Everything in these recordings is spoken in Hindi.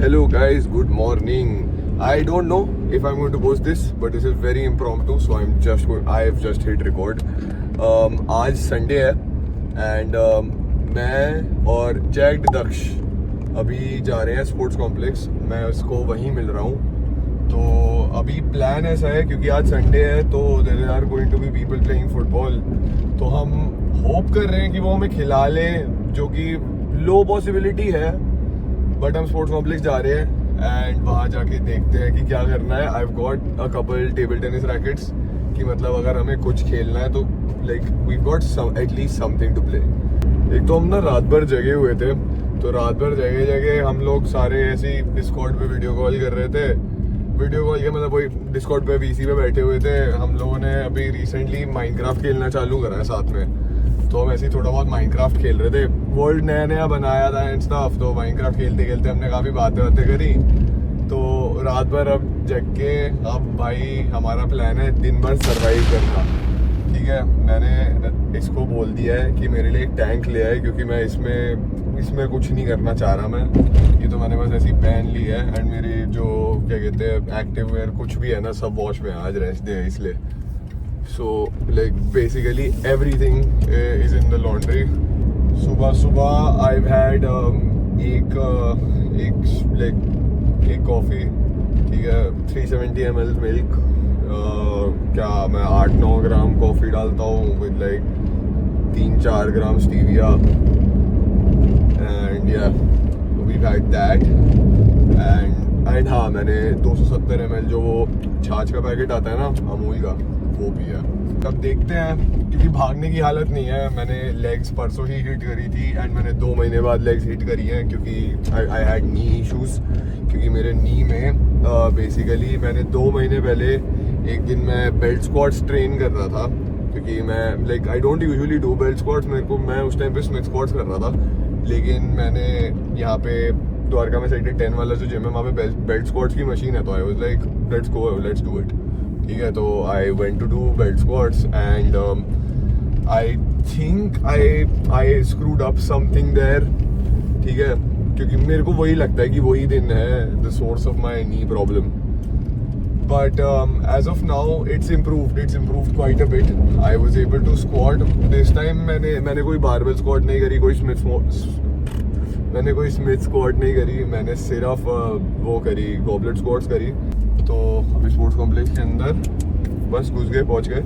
Hello guys, good morning. I don't know if I'm going to post this, but this is very impromptu, so I've just hit record. आज संडे है एंड मैं और जैक्ड दक्ष अभी जा रहे हैं स्पोर्ट्स कॉम्प्लेक्स. मैं उसको वहीं मिल रहा हूँ. तो अभी प्लान ऐसा है क्योंकि आज संडे है तो there are going to be people playing football. तो हम होप कर रहे हैं कि वो हमें खिला लें, जो कि लो पॉसिबिलिटी है, बट हम स्पोर्ट्स कॉम्प्लेक्स जा रहे हैं एंड वहाँ जाके देखते हैं कि क्या करना है. I have got a couple table tennis rackets कि मतलब अगर हमें कुछ खेलना है तो like we got at least something to play. एक तो हम ना रात भर जगे हुए थे, तो रात भर जगे जगे हम लोग सारे ऐसे ही डिस्कॉर्ड पे वीडियो कॉल कर रहे थे. वीडियो कॉल के मतलब वही डिस्कॉर्ड पे वीसी पे बैठे हुए थे. हम लोगों ने अभी रिसेंटली माइनक्राफ्ट खेलना चालू करा है साथ में, तो हम ऐसे ही थोड़ा बहुत माइनक्राफ्ट खेल रहे थे. वर्ल्ड नया नया बनाया था एंड स्टफ, तो माइनक्राफ्ट खेलते खेलते हमने काफ़ी बातें करी. तो रात भर अब जग के अब भाई हमारा प्लान है दिन भर सर्वाइव करना. ठीक है, मैंने इसको बोल दिया है कि मेरे लिए एक टैंक ले आए, क्योंकि मैं इसमें कुछ नहीं करना चाह रहा. मैं ये तो मैंने बस ऐसी पहन ली है एंड मेरी जो क्या कहते हैं एक्टिव वेयर कुछ भी है ना, सब वॉश में आज रेस्ट डे है इसलिए. So like basically everything is in the laundry. सुबह I've had एक कॉफ़ी, ठीक है, 370 ml मिल्क. क्या मैं 8-9 ग्राम कॉफ़ी डालता हूँ with like 3-4 gram stevia and या we've had that एंड हाँ मैंने 270 ml जो वो छाछ का पैकेट आता है ना अमूल का, वो भी है. अब देखते हैं, क्योंकि भागने की हालत नहीं है. मैंने लेग्स परसों ही हिट करी थी एंड मैंने 2 महीने बाद लेग्स हिट करी हैं क्योंकि आई हैड नी इश्यूज. क्योंकि मेरे नी में बेसिकली मैंने 2 महीने पहले एक दिन मैं बेल्ट स्क्वाट्स ट्रेन कर रहा था, क्योंकि मैं like I don't usually do belt squats. मैं उस टाइम पे स्मिथ स्क्वाट्स कर रहा था, लेकिन मैंने यहाँ पे द्वारका में सेक्टर 10 वाला जो जिम है वहाँ पे बेल्ट स्क्वाट्स की मशीन है, तो I was like let's do it. ठीक है, तो I went to do belt squats and I think I screwed up something there. ठीक है, क्योंकि मेरे को वही लगता है कि वही दिन है the source of my knee problem. But as of now it's improved quite a bit. I was able to squat this time. मैंने कोई बारबेल स्क्वाट नहीं करी, कोई स्मिथ स्क्वाट नहीं करी. मैंने सिर्फ वो करी गॉबलेट स्क्वाट्स करी. तो अभी स्पोर्ट्स कॉम्प्लेक्स के अंदर बस घुस गए, पहुंच गए.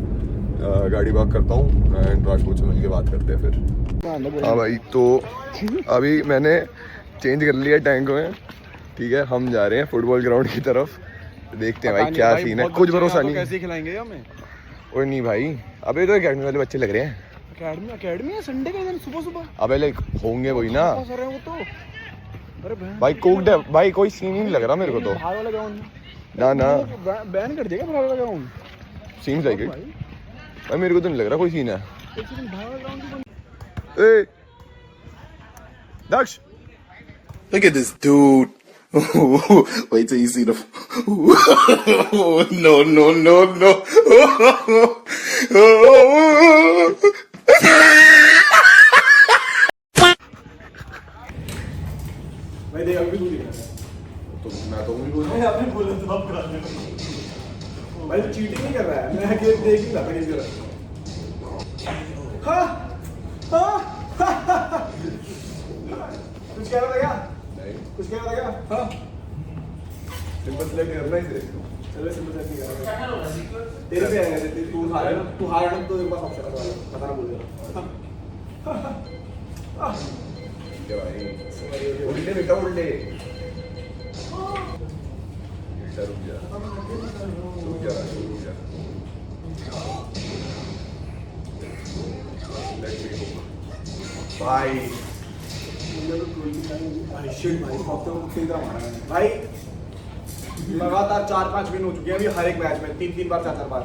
गाड़ी पार्क करता हूँ एंड राजपूत से मिलकर बात करते हैं फिर. हाँ भाई, तो अभी मैंने चेंज कर लिया टैंक में. ठीक है, हम जा रहे हैं फुटबॉल ग्राउंड की तरफ. देखते हैं भाई क्या सीन है. कुछ भरोसा नहीं. कैसे खिलाएंगे हमें? और नहीं भाई, अबे तो अकेडमी वाले बच्चे लग रहे हैं. अकेडमी है संडे के दिन सुबह. अबे लाइक होंगे वही ना. वो तो अरे भाई कोक्ड है भाई, कोई सीन ही नहीं लग रहा मेरे को तो. बाहर वाला ग्राउंड ना बैन कर देगा. बाहर वाला ग्राउंड सीम्स लाइक इट. भाई मेरे को तो नहीं लग रहा कोई सीन है. ए दक्ष, look at this dude. Wait till you see the. No. भाई देख अभी तू दिख रहा है. तो मैं तो नहीं बोल मैं आपने बोला तो आप करा दे. भाई चीटिंग नहीं कर रहा है. मैं गेम देख ही रहा था गेम कर रहा. कुछ कह रहा था क्या? नहीं, कुछ कह रहा था क्या? हाँ सिंपल सेलेक्ट करना ही थे. चलो सिंपल सेट नहीं कर रहा. तेरे पे आएगा. तू हारा ना तो तेरे पास ऑप्शन है. पता ना बोल दे. ठीक है भाई, उल्टे बेटा उल्टे. रुक जा. भाई भाई लगातार 4-5 विन हो चुके हैं अभी हर एक मैच में. 3 बार 4 बार.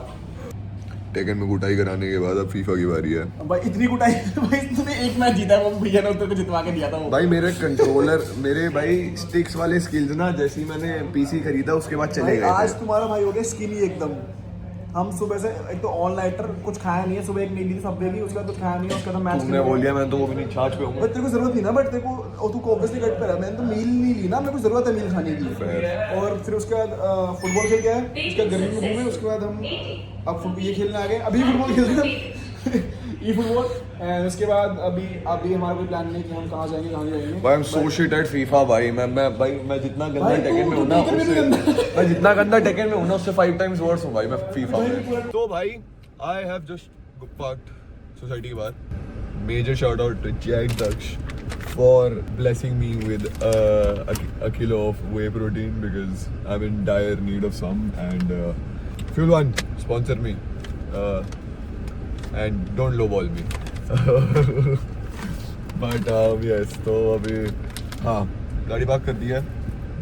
टेकन में कुटाई कराने के बाद अब फीफा की बारी है. भाई इतनी कुटाई. भाई तूने एक मैच जीता है, वो भैया ने उतर को जितवा के दिया था वो. भाई मेरे कंट्रोलर मेरे भाई स्टिक्स वाले स्किल्स ना, जैसे ही मैंने पीसी खरीदा उसके बाद चले गए. आज तुम्हारा भाई हो गया स्किनी एकदम. हम सुबह से एक तो ऑल नाइटर कुछ खाया नहीं है, सुबह एक नीली सबवे ली, उसके बाद कुछ खाया नहीं है, उसके बाद मैच तुमने बोल दिया मैं तो वो भी नहीं छाछ पे हूँ। बट तेरे को जरूरत नहीं ना, बट तेरे को तू ऑब्वियसली कट पे रहा, मैंने तो मील नहीं ली ना, मेरे को जरूरत है मील खाने की। और फिर उसके बाद फुटबॉल खेल के आए, उसके बाद गर्मी में घूमे, उसके बाद हम अब ये खेलने आ गए, अभी फुटबॉल खेल रहे हैं ई फुटबॉल। एंड उसके बाद अभी हमारा कोई प्लान नहीं कि हम कहाँ जाएंगे कहाँ नहीं जाएंगे। भाई I am so shit at FIFA भाई। मैं जितना गंदा भाई, टेकन में तू हूं ना टेकन में उससे नहीं गंदा। मैं जितना गंदा टेकन में हूं ना उससे 5 टाइम्स वर्स हूं भाई मैं फीफा में। तो भाई I have just parked society के बाहर। Major shout out to Jack Daksh for blessing me with a kilo of whey protein because I'm in dire need of some, and Fuel One sponsor me and don't lowball me. But yes, तो अभी हाँ गाड़ी पार्क कर दी है,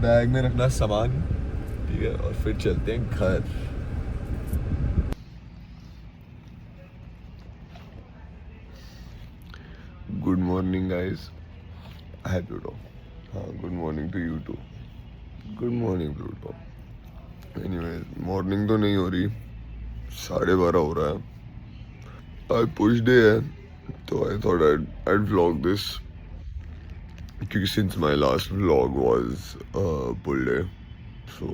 बैग में रखना सामान, ठीक है, और फिर चलते हैं घर। Good morning guys. Hi Pluto. हाँ good morning to you too. Good morning Pluto. Anyways morning तो नहीं हो रही, 12:30 हो रहा है। आज पुश डे है तो I thought I'd vlog this क्योंकि since my last vlog was pull day, so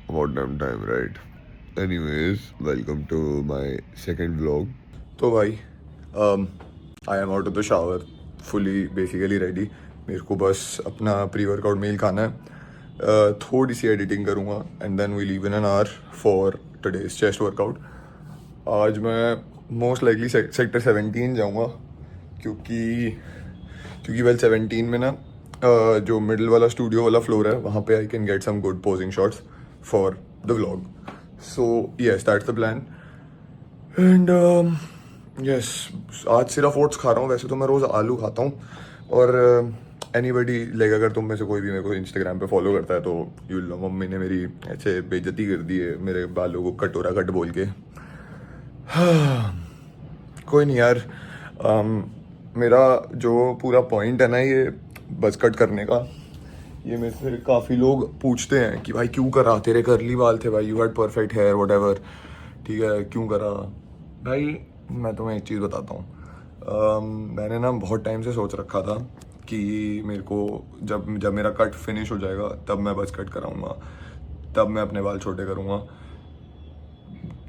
about damn time, right? Anyways, welcome to my second vlog. तो भाई I am out of the shower, fully basically ready. मेरे को बस अपना प्री वर्कआउट मील खाना है, थोड़ी सी एडिटिंग करूँगा and then we leave in an hour for today's chest workout. आज मैं मोस्ट लाइकली सेक्टर 17 जाऊँगा क्योंकि वेल 17 में ना जो मिडिल वाला स्टूडियो वाला फ्लोर है वहाँ पे I can get some good posing shots for the vlog. So yes that's the plan. And yes आज सिर्फ ओट्स खा रहा हूँ, वैसे तो मैं रोज़ आलू खाता हूँ। और एनीबडी लाइक अगर तुम में से कोई भी मेरे को इंस्टाग्राम पे फॉलो करता है तो यू नो मम्मी ने मेरी ऐसे बेइज्जती कर दी है मेरे बालों को कटोरा कट बोल के। कोई नहीं यार, मेरा जो पूरा पॉइंट है ना ये बस कट करने का, ये मेरे से काफ़ी लोग पूछते हैं कि भाई क्यों करा, तेरे कर्ली बाल थे भाई, you had perfect here what ever, ठीक है क्यों करा। भाई मैं तुम्हें एक चीज़ बताता हूँ, मैंने ना बहुत टाइम से सोच रखा था कि मेरे को जब मेरा कट फिनिश हो जाएगा तब मैं बस कट कराऊंगा, तब मैं अपने बाल छोटे करूँगा,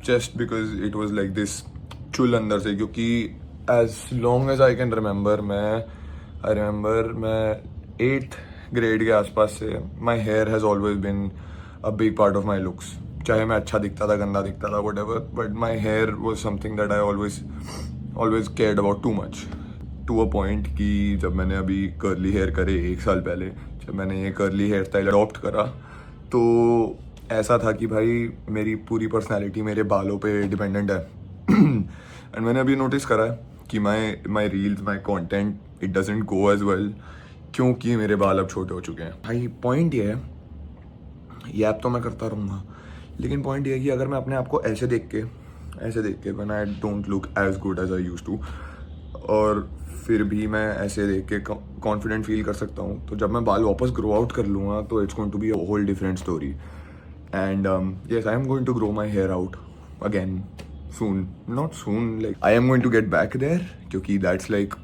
just because it was like this चुल अंदर से। क्योंकि as long as I can remember मैं 8th ग्रेड के आसपास से my hair has always been a big part of my looks. चाहे मैं अच्छा दिखता था गंदा दिखता था whatever, but my hair was something that I always cared about too much, to a point कि जब मैंने अभी कर्ली हेयर करे 1 साल पहले, जब मैंने ये कर्ली हेयर स्टाइल अडॉप्ट करा तो ऐसा था कि भाई मेरी पूरी पर्सनैलिटी मेरे बालों पे डिपेंडेंट है। एंड मैंने अभी नोटिस करा है कि my reels my content it doesn't go as well क्योंकि मेरे बाल अब छोटे हो चुके हैं। भाई पॉइंट ये है, ये ऐप तो मैं करता रहूँगा, लेकिन पॉइंट ये है कि अगर मैं अपने आप को ऐसे देख के when I don't look as good as I used to, और फिर भी मैं ऐसे देख के कॉन्फिडेंट फील कर सकता हूँ, तो जब मैं बाल वापस ग्रो आउट कर लूँगा तो it's going to be a whole different story. And yes I am going to grow my hair out again soon, not soon, like I am going to get back there, क्योंकि that's like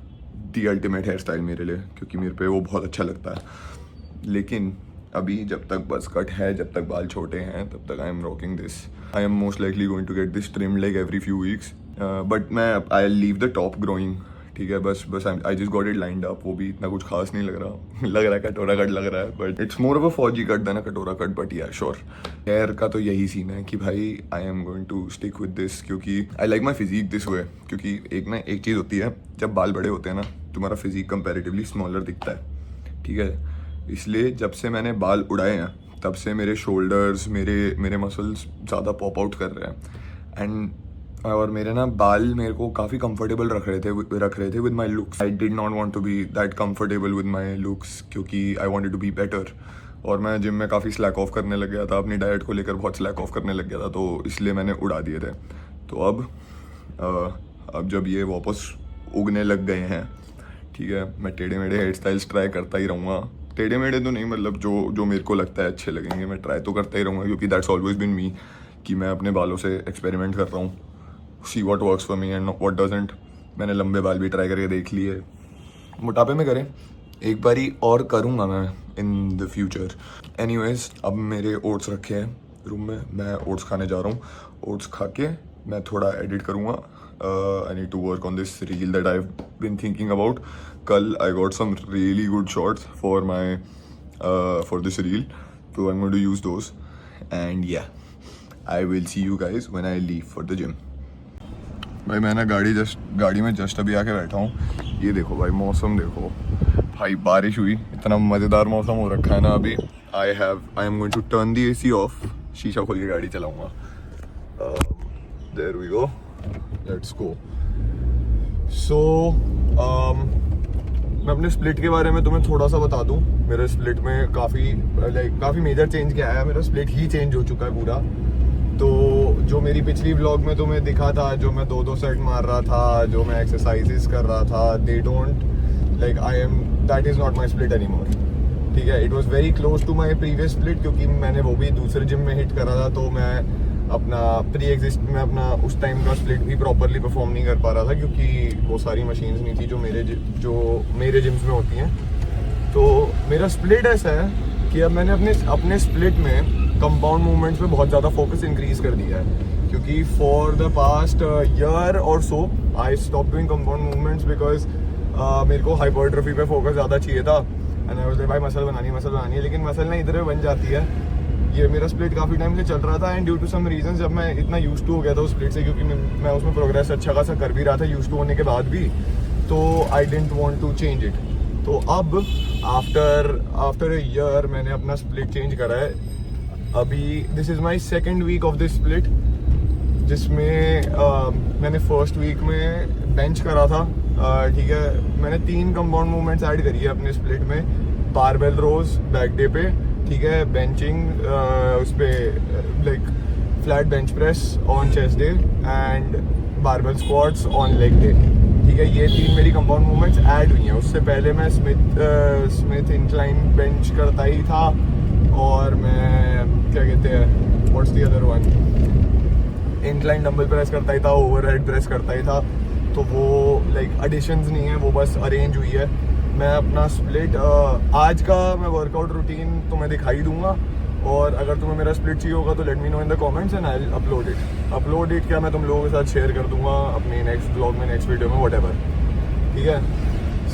the ultimate hair style मेरे लिए, क्योंकि मेरे पे वो बहुत अच्छा लगता है। लेकिन अभी जब तक बस कट है, जब तक बाल छोटे हैं, तब तक I am rocking this. I am most likely going to get this trim like every few weeks, but मैं I leave the top growing, ठीक है, बस I just got it lined up. वो भी इतना कुछ खास नहीं लग रहा है कटोरा कट लग रहा है, but it's more of a fauji cut than a katora cut, but yeah sure. Hair का तो यही सीन है कि भाई I am going to stick with this, क्योंकि I like my physique this way. क्योंकि एक चीज़ होती है, जब बाल बड़े होते हैं ना तुम्हारा फिजिक कंपेरेटिवली स्मॉलर दिखता है, ठीक है। इसलिए जब से मैंने बाल उड़ाए हैं तब से मेरे शोल्डर्स मेरे मसल्स ज़्यादा पॉप आउट कर रहे हैं। एंड और मेरे ना बाल मेरे को काफ़ी कंफर्टेबल रख रहे थे with my looks. I did not want to be that comfortable with my looks, क्योंकि I wanted to be better. और मैं जिम में काफ़ी स्लैक ऑफ करने लग गया था, अपनी डाइट को लेकर बहुत स्लैक ऑफ करने लग गया था, तो इसलिए मैंने उड़ा दिए थे। तो अब जब ये वापस उगने लग गए हैं, ठीक है, मैं टेढ़े मेढ़े हेयर स्टाइल्स ट्राई करता ही रहूँगा। टेढ़े मेढ़े तो नहीं, मतलब जो मेरे को लगता है अच्छे लगेंगे मैं ट्राई तो करता ही रहूँगा, क्योंकि दैट्स ऑलवेज बिन मी कि मैं अपने बालों से एक्सपेरिमेंट कर रहा हूँ, see what works for me and what doesn't. मैंने लंबे बाल भी ट्राई करके देख लिए, मोटापे में करें एक बारी और करूँगा मैं इन द फ्यूचर। एनीवेज, अब मेरे ओट्स रखे हैं रूम में, मैं ओट्स खाने जा रहा हूँ। ओट्स खा के मैं थोड़ा एडिट करूँगा। I need to work on this reel that I have been thinking about. कल I got some really good shots for my for this reel, so I'm going to use those, and yeah, I will see you guys when I leave for the gym. भाई मैं ना गाड़ी में जस्ट अभी आके बैठा हूँ। ये देखो भाई, मौसम देखो भाई, बारिश हुई, इतना मज़ेदार मौसम हो रखा है ना अभी। I am going to turn the AC off, शीशा खोल के गाड़ी चलाऊँगा। There we go, let's go. So मैं अपने स्प्लिट के बारे में तुम्हें थोड़ा सा बता दूं। मेरे स्प्लिट में काफ़ी मेजर चेंज किया है। मेरा स्प्लिट ही चेंज हो चुका है पूरा। तो जो मेरी पिछली व्लॉग में तुम्हें दिखा था, जो मैं 2-2 सेट मार रहा था, जो मैं एक्सरसाइजेस कर रहा था, that is not my split any more. ठीक है, it was very close to my previous split, क्योंकि मैंने वो भी दूसरे जिम में हिट करा था। तो मैं अपना मैं अपना उस टाइम का स्प्लिट भी प्रॉपरली परफॉर्म नहीं कर पा रहा था, क्योंकि वो सारी मशीन्स नहीं थी जो मेरे जिम्स में होती हैं। तो मेरा स्प्लिट ऐसा है कि अब मैंने अपने स्प्लिट में कंपाउंड मूवमेंट्स पे बहुत ज़्यादा फोकस इंक्रीज कर दिया है, क्योंकि फॉर द पास्ट ईयर और so I stop doing compound movements because मेरे को हाइपरट्रॉफी पे फोकस ज़्यादा चाहिए था। एंड आई वाज लाइक भाई मसल बनानी है, लेकिन मसल ना इधर बन जाती है। ये मेरा स्प्लिट काफ़ी टाइम से चल रहा था, and due to some reason जब मैं इतना यूज टू हो गया था उस स्प्लिट से, क्योंकि मैं उसमें प्रोग्रेस अच्छा खासा कर भी रहा था यूज टू होने के बाद भी, तो I didn't want to change it. तो अब आफ्टर अ ईयर मैंने अपना स्प्लिट चेंज करा है। अभी this is my second week of this split, जिसमें मैंने फर्स्ट वीक में बेंच करा था। ठीक है, मैंने 3 कंपाउंड मूवमेंट्स ऐड करी है अपने स्प्लिट में। बारबेल रोज बैक डे पे, ठीक है, बेंचिंग उस पर like flat bench press on chest day and barbell squats on leg day. ठीक है, ये 3 मेरी कंपाउंड मूवमेंट्स ऐड हुई हैं। उससे पहले मैं स्मिथ इंक्लाइन बेंच करता ही था, और मैं क्या कहते हैं, what's the other one, incline dumbbell press करता ही था, ओवरहेड प्रेस करता ही था। तो वो लाइक एडिशंस नहीं है, वो बस अरेंज हुई है। मैं अपना स्प्लिट आज का मैं वर्कआउट रूटीन तुम्हें दिखाई दूंगा, और अगर तुम्हें मेरा स्प्लिट चाहिए होगा तो let me know in the comments and I will upload it क्या मैं तुम लोगों के साथ शेयर कर दूंगा अपने नेक्स्ट ब्लॉग में, नेक्स्ट वीडियो में, व्हाटएवर। ठीक है,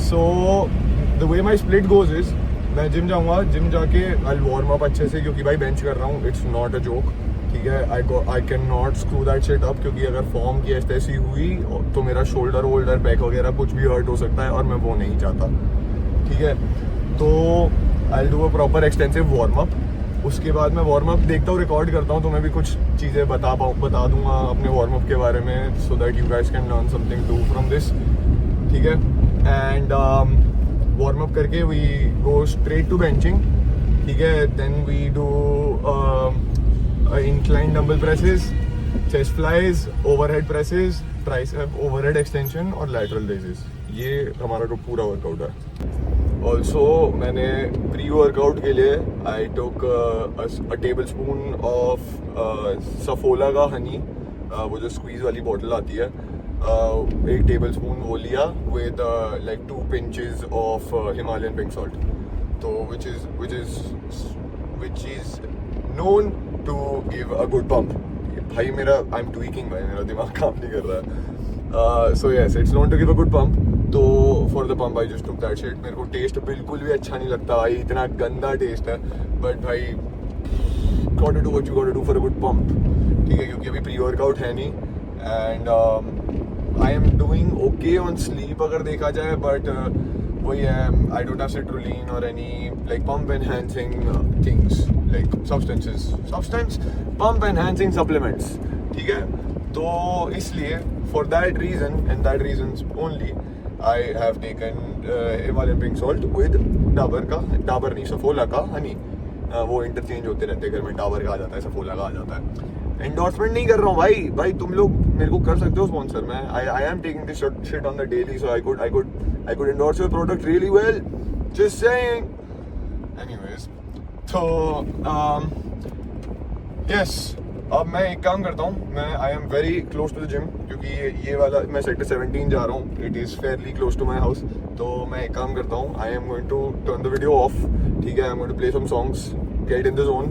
so the way my split goes is, मैं जिम जाऊँगा, जिम जाके आई वार्म अप अच्छे से, क्योंकि भाई बेंच कर रहा हूँ, इट्स नॉट अ जोक। ठीक है, I can not screw that shit up, क्योंकि अगर फॉर्म की ऐसी हुई तो मेरा शोल्डर वोल्डर बैक वगैरह कुछ भी हर्ट हो सकता है, और मैं वो नहीं चाहता। ठीक है, तो I do a proper extensive warm up. उसके बाद मैं वार्म अप देखता हूँ, रिकॉर्ड करता हूँ, तो मैं भी कुछ चीज़ें बता दूंगा अपने वार्म अप के बारे में, so that you guys can learn something too from this. ठीक है, एंड वार्म अप करके we go straight to benching. ठीक है, then we do incline dumbbell presses, chest flies, overhead presses, tricep overhead extension और लैटरल रेजेस। ये हमारा तो पूरा वर्कआउट है। ऑल्सो मैंने प्री वर्कआउट के लिए I took a tablespoon of Saffola का हनी, वो जो स्क्वीज वाली बॉटल आती है, 1 टेबल स्पून वो लिया with like 2 pinches of Himalayan pink salt. तो which is known to give a good pump. भाई मेरा I'm tweaking भाई, मेरा दिमाग काम नहीं कर रहा है। So yes, it's known to give a good pump. तो for the pump I just took that shit. मेरे को टेस्ट बिल्कुल भी अच्छा नहीं लगता भाई, इतना गंदा टेस्ट है, बट भाई gotta do what you gotta do for a good pump. ठीक है, क्योंकि अभी प्री वर्कआउट है नहीं, and I am doing okay on sleep अगर देखा जाए, बट वही है, I don't have citrulline or any like pump enhancing things like substance pump enhancing supplements. ठीक है, तो इसलिए for that reason and that reasons only I have taken Himalayan pink salt with Dabur नहीं सफोला का हनी। वो इंटरचेंज होते रहते हैं घर में, डाबर का आ जाता है, सफोला का आ जाता है। एंडोर्समेंट नहीं कर रहा हूँ भाई तुम लोग मेरे को कर सकते हो स्पॉन्सर। मैं I am taking this shit on the daily, so I could endorse your product really well, just saying. Anyways, so yes, अब मैं एक काम करता हूँ, मैं I am very close to the gym, क्योंकि ये वाला मैं सेक्टर 17 जा रहा हूँ, it is fairly close to my house. तो मैं एक काम करता हूँ, I am going to turn the video off, ठीक है, I am going to play some songs, get in the zone,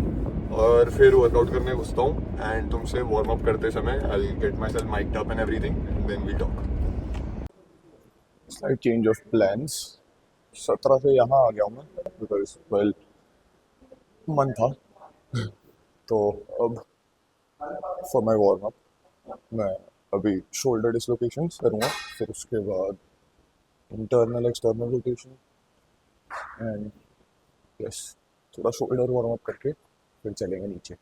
और फिर वर्कआउट करने घुसता हूँ। एंड तुमसे वार्म अप करते समय I will get myself miked up and everything, and then we talk. Slight change of plans, 17 से यहाँ आ गया हूँ मैं, बिकॉज वेल मन था। तो अब फॉर माई वार्म अप मैं अभी शोल्डर डिसलोकेशंस करूँगा, फिर उसके बाद internal external rotation, and yes थोड़ा शोल्डर वार्म अप करके फिर चलेंगे नीचे।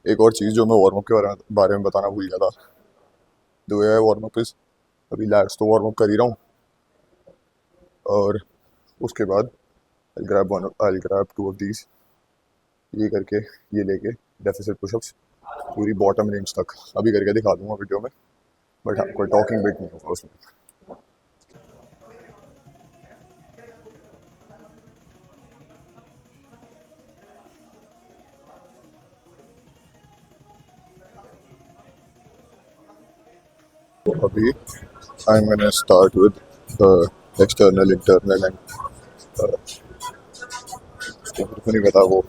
एक और चीज़ जो मैं वार्म अप के बारे में बताना भूल गया था, the way I warm up is, अभी लैट्स तो वार्म अप कर ही रहा हूँ, और उसके बाद आई ग्रैब 2 ऑफ दीज, ये करके ये लेके डेफिसिट पुशअप्स पूरी बॉटम रेंज तक अभी करके दिखा दूंगा वीडियो में, बट हाँ कोई टॉकिंग बिट नहीं होगा उसमें। अभी I am gonna start with external internal and मुझे नहीं पता वो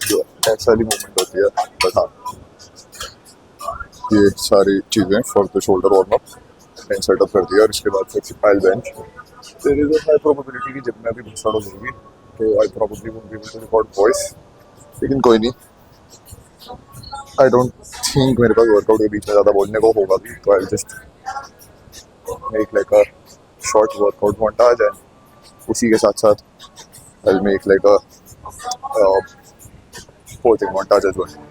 जो ऐसा वाली मूवमेंट होती है, बट हाँ ये सारी चीज़ें for the shoulder warm up मैंने सेटअप कर दिया, और इसके बाद फिर पाइल bench. There is a high probability कि जब मैं अभी बहुत होगी तो I probably won't be able to record voice, लेकिन कोई नहीं, आई डोंट थिंक मेरे पास वर्कआउट के बीच में ज़्यादा बोलने को होगा भी, तो I just make like a short workout montage, and उसी के साथ साथ I make like a posing montage as well.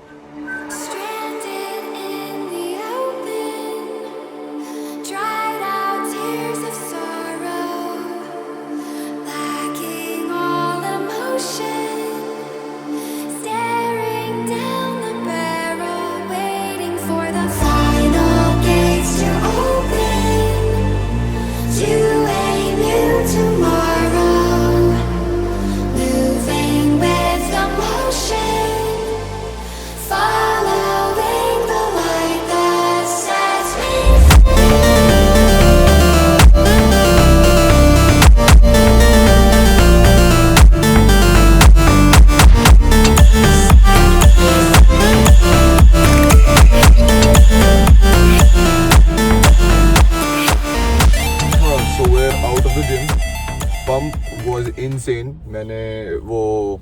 Pump was insane. मैंने वो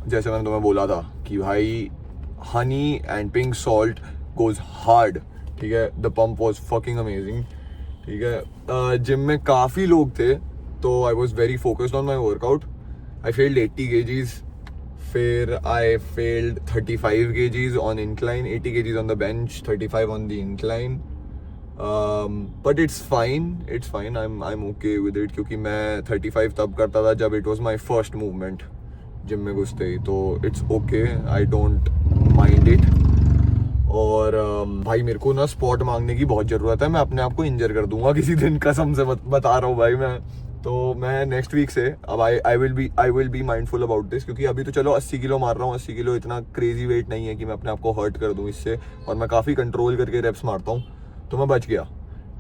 जैसे मैंने तुम्हें बोला था कि भाई honey and pink salt goes hard, ठीक है। The pump was fucking amazing, ठीक है। जिम में काफ़ी लोग थे तो I was very focused on my workout. I failed 80 kgs, फिर I failed 35 kgs on incline, 80 kgs on the bench, 35 on the incline. But it's fine, I am okay with it, क्योंकि मैं 35 तब करता था जब it was my first movement gym में घुसते ही, तो it's okay, I don't mind it. और भाई मेरे को ना स्पॉट मांगने की बहुत ज़रूरत है, मैं अपने आप को इंजर कर दूंगा किसी दिन, कसम से बता रहा हूँ भाई मैं। तो मैं नेक्स्ट वीक से अब I will be mindful about this, क्योंकि अभी तो चलो 80 किलो मार रहा हूँ, 80 किलो इतना क्रेजी वेट नहीं है कि मैं अपने आप को हर्ट कर दूँ इससे, और मैं काफ़ी कंट्रोल करके रेप्स मारता हूँ, तो मैं बच गया,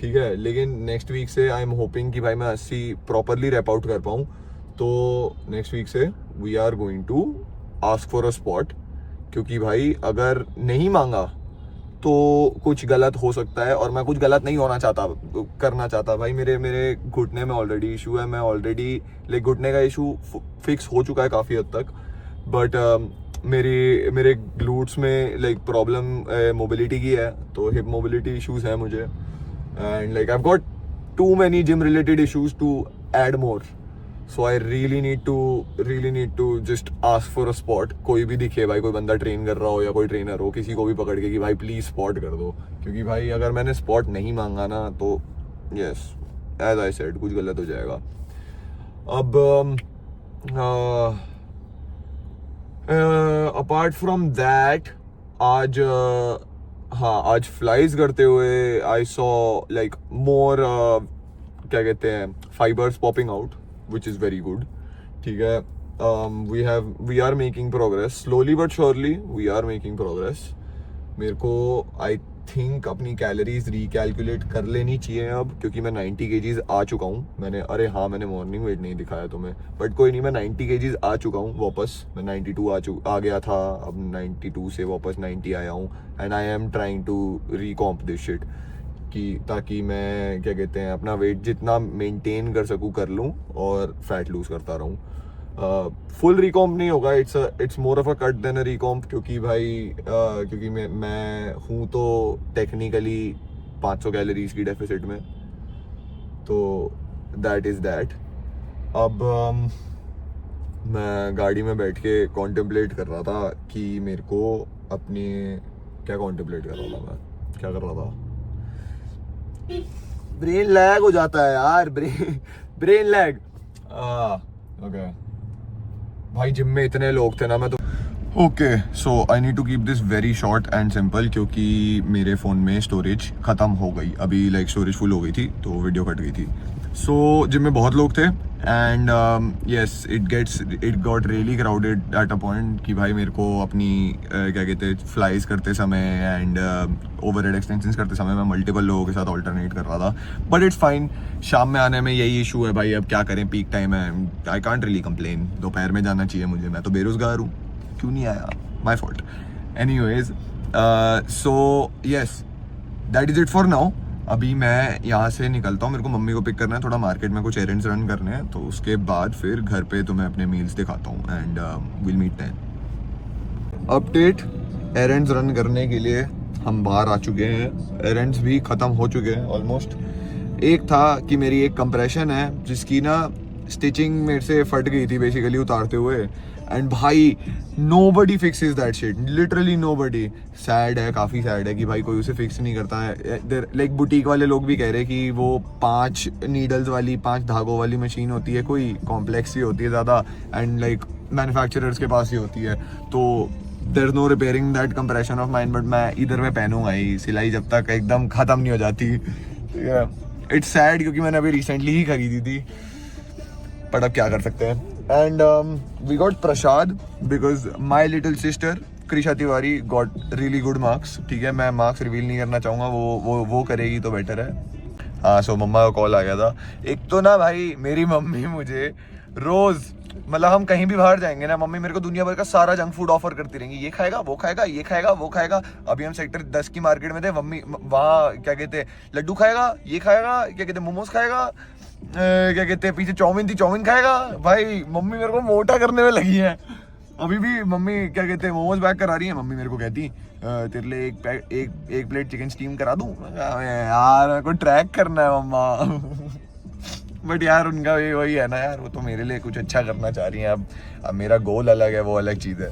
ठीक है। लेकिन नेक्स्ट वीक से आई एम होपिंग कि भाई मैं 80 प्रॉपरली रैप आउट कर पाऊँ। तो नेक्स्ट वीक से we are going to ask for a spot, क्योंकि भाई अगर नहीं मांगा तो कुछ गलत हो सकता है, और मैं कुछ गलत नहीं करना चाहता भाई। मेरे घुटने में ऑलरेडी इशू है, मैं ऑलरेडी लाइक घुटने का इशू फिक्स हो चुका है काफ़ी हद तक, बट मेरे ग्लूट्स में लाइक प्रॉब्लम मोबिलिटी की है, तो हिप मोबिलिटी इश्यूज है मुझे, and like I have got too many gym related issues to add more. So I really need to just ask for a spot. कोई भी दिखे भाई, कोई बंदा ट्रेन कर रहा हो या कोई ट्रेनर हो, किसी को भी पकड़ के कि भाई प्लीज स्पॉट कर दो. क्योंकि भाई अगर मैंने स्पॉट नहीं मांगा ना तो यस एज आई सेड कुछ गलत हो जाएगा. अब अपार्ट फ्रॉम दैट आज आज फ्लाइज करते हुए आई सॉ लाइक मोर क्या कहते हैं fibres popping out which is very good. ठीक है, we are making progress slowly but surely. We are making progress. मेरे को आई थिंक अपनी कैलोरीज रिकैलकुलेट कर लेनी चाहिए अब, क्योंकि मैं 90 kgs आ चुका हूँ. मैंने मॉर्निंग वेट नहीं दिखाया तुम्हें, बट कोई नहीं, मैं 90 kgs आ चुका हूँ वापस. मैं 92 आ गया था, अब 92 से वापस 90 आया हूँ. And I am trying to recomp this shit कि ताकि मैं क्या कहते हैं अपना वेट जितना मेंटेन कर सकूँ कर लूँ और फैट लूज करता रहूँ. फुल रिकॉम्प नहीं होगा, it's more of a cut than a recomp. क्योंकि भाई क्योंकि मैं हूँ तो टेक्निकली 500 कैलोरीज की डेफिसिट में, तो दैट इज़ दैट. अब मैं गाड़ी में बैठ के कॉन्टेम्पलेट कर रहा था कि मेरे को अपनी क्या कॉन्टेम्पलेट कर रहा था, मैं क्या कर रहा था. ब्रेन लैग हो जाता है यार, ब्रेन लैग. ओके भाई, जिम में इतने लोग थे ना, मैं तो okay. So I need to keep this very short and simple, क्योंकि मेरे फ़ोन में स्टोरेज ख़त्म हो गई अभी. लाइक स्टोरेज फुल हो गई थी तो वीडियो कट गई थी. सो जिम में बहुत लोग थे and yes it got really crowded at a point कि भाई मेरे को अपनी क्या कहते हैं फ्लाइज करते समय एंड ओवरहेड एक्सटेंशंस करते समय मैं मल्टीपल लोगों के साथ ऑल्टरनेट कर रहा था. But it's fine. शाम में आने में यही इशू है भाई, अब क्या करें, पीक टाइम है. I can't really complain. दोपहर में जाना चाहिए मुझे, मैं तो बेरोजगार हूँ, क्यों नहीं आया, my fault. Anyways so yes that is it for now. अभी मैं यहाँ से निकलता हूँ, मेरे को मम्मी को पिक करना है, थोड़ा मार्केट में कुछ एरेंड्स रन करने हैं, तो उसके बाद फिर घर पे तुम्हें अपने मील्स दिखाता हूँ and will meet then. Update, errands run करने के लिए हम बाहर आ चुके हैं. एरेंड्स भी ख़त्म हो चुके हैं ऑलमोस्ट. एक था कि मेरी एक कंप्रेशन है जिसकी ना स्टिचिंग मेरे से फट गई थी बेसिकली उतारते हुए. एंड भाई nobody fixes that shit, literally nobody. Sad है, काफ़ी सैड है कि भाई कोई उसे फिक्स नहीं करता है. लाइक बुटीक वाले लोग भी कह रहे हैं कि वो 5 नीडल्स वाली 5 धागों वाली मशीन होती है, कोई कॉम्प्लेक्स ही होती है ज़्यादा, एंड लाइक मैन्युफैक्चरर्स के पास ही होती है, तो there is no repairing that compression of mine. But मैं इधर में पहनूंगा ही, सिलाई जब तक एकदम ख़त्म नहीं हो जाती. इट्स सैड क्योंकि मैंने अभी रिसेंटली ही खरीदी थी, बट अब क्या कर सकते हैं. And we got prasad because my little sister Krisha Tiwari got really good marks. ठीक है, मैं मार्क्स रिवील नहीं करना चाहूँगा, वो करेगी तो बेटर है. हाँ, सो मम्मा का कॉल आ गया था. एक तो ना भाई मेरी मम्मी मुझे रोज़, मतलब हम कहीं भी बाहर जाएंगे ना, मम्मी मेरे को दुनिया भर का सारा जंक फूड ऑफर करती रहेंगी. ये खाएगा, वो खाएगा, ये खाएगा, वो खाएगा. अभी हम सेक्टर 10 की मार्केट में थे, मम्मी वहाँ क्या कहते हैं लड्डू खाएगा, ये खाएगा, क्या कहते हैं मोमोज खाएगा, क्या कहते हैं पीछे चाउमीन थी, चाउमीन खाएगा. भाई मम्मी मेरे को मोटा करने में लगी है. अभी भी मम्मी क्या कहते हैं मोमोज पैक करा रही है. मम्मी मेरे को कहती तेरे लिए एक प्लेट चिकन स्टीम करा दूं. यार मेरे को ट्रैक करना है मम्मा. बट यार उनका वही है ना यार, वो तो मेरे लिए कुछ अच्छा करना चाह रही हैं. अब मेरा गोल अलग है, वो अलग चीज़ है.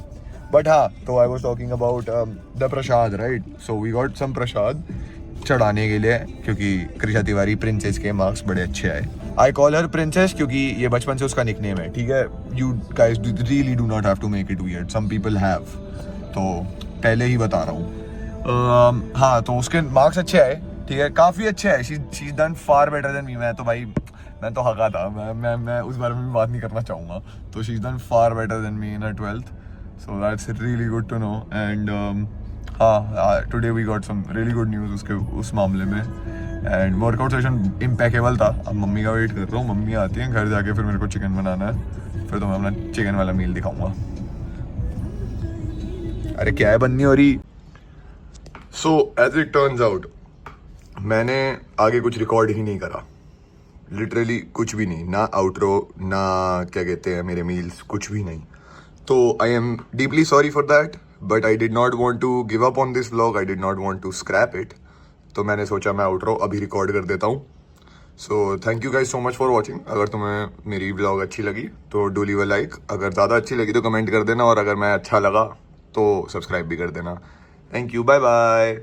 बट हाँ, तो I was talking about the prasad, right. So we got some prasad चढ़ाने के लिए, क्योंकि कृषा तिवारी प्रिंसेस के मार्क्स बड़े अच्छे आए. आई कॉल हर प्रिंसेस क्योंकि ये बचपन से उसका निकनेम है. ठीक है, you guys really do not have to make it weird, some people have, तो पहले ही बता रहा हूँ. हाँ, तो उसके मार्क्स अच्छे आए. ठीक है, काफ़ी अच्छे आए. She is done far better than मी. मैं तो हका था, मैं उस बारे में भी बात नहीं करना चाहूँगा. तो she is done far better than me in her 12th, so that's really good to know. And हाँ, today we got some really good news उस मामले में. एंड वर्कआउट सेशन इम्पेकेबल था. अब मम्मी का वेट कर रहा हूँ, मम्मी आती है, घर जाके फिर मेरे को चिकन बनाना है, फिर तो मैं अपना चिकन वाला मील दिखाऊंगा. अरे क्या है बननी हो रही. So as it turns out मैंने आगे कुछ रिकॉर्ड ही नहीं करा, लिटरली कुछ भी नहीं, ना आउट्रो, ना क्या कहते हैं मेरे मील्स, कुछ भी नहीं. तो I am deeply sorry for that, but I did not want to give up on this vlog, I did not want to scrap it. तो मैंने सोचा मैं आउट्रो अभी रिकॉर्ड कर देता हूँ, so thank you guys so much for watching. अगर तुम्हें मेरी व्लॉग अच्छी लगी तो डू लीव अ लाइक, अगर ज़्यादा अच्छी लगी तो कमेंट कर देना, और अगर मैं अच्छा लगा तो सब्सक्राइब भी कर देना। Thank you, bye bye.